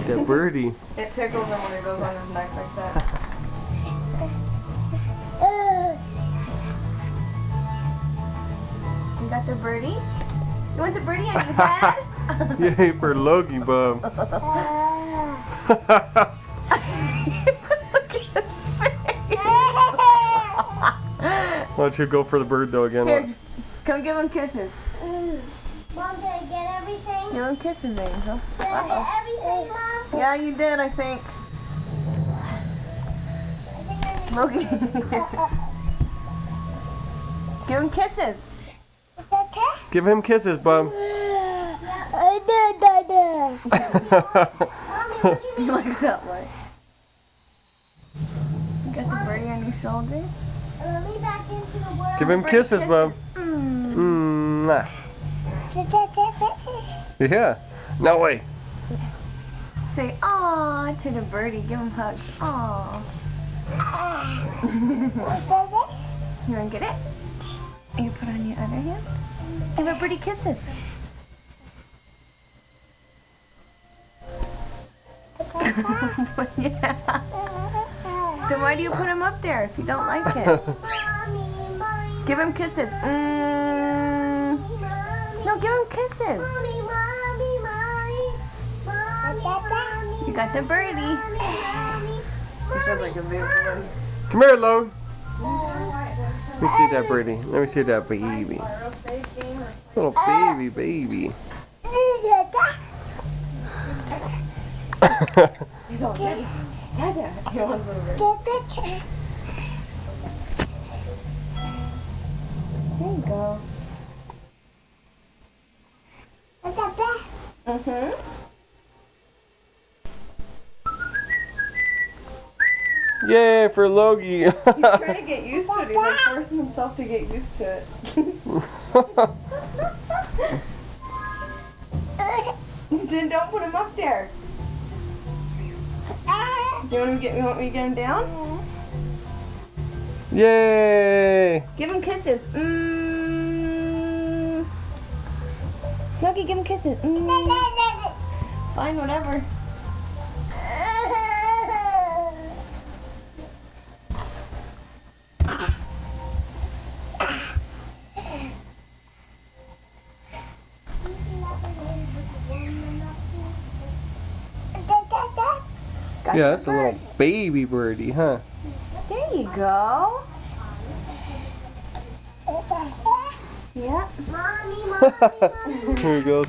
The birdie. It tickles him when it goes on his neck like that. You got the birdie? You want the birdie on your head? Yay for Logie, bub. Look at his face. Why don't you go for the bird though again? Here, come give him kisses. Mom, did I get everything? Give him kisses, Angel. Did I get everything, Mom? Yeah, you did, I think. Logie. Give him kisses. Give him kisses, bub. He likes that way. You got the birdie on your shoulder? Let me back into the world. Give him kisses, bub. Mwah. Yeah. No way. Say "aw" to the birdie. Give him hugs. Aw. You want to get it? You put on your other hand. Give a birdie kisses. Yeah. Then why do you put him up there if you don't like it? Give him kisses. No, give him kisses. You got the birdie. He feels like a big boy. Come here, Logan. Let me see that birdie. Let me see that baby. Little baby. He's all ready. Dada. He wants a birdie. There you go. Mm-hmm. Yay for Logie. He's trying to get used to it. He's like forcing himself to get used to it. Then don't put him up there. Do you want me to get him down? Yay. Give him kisses. Logie, give him kisses. Fine, whatever. Yeah, that's a little baby birdie, huh? There you go. Yeah. Mommy. Here he goes.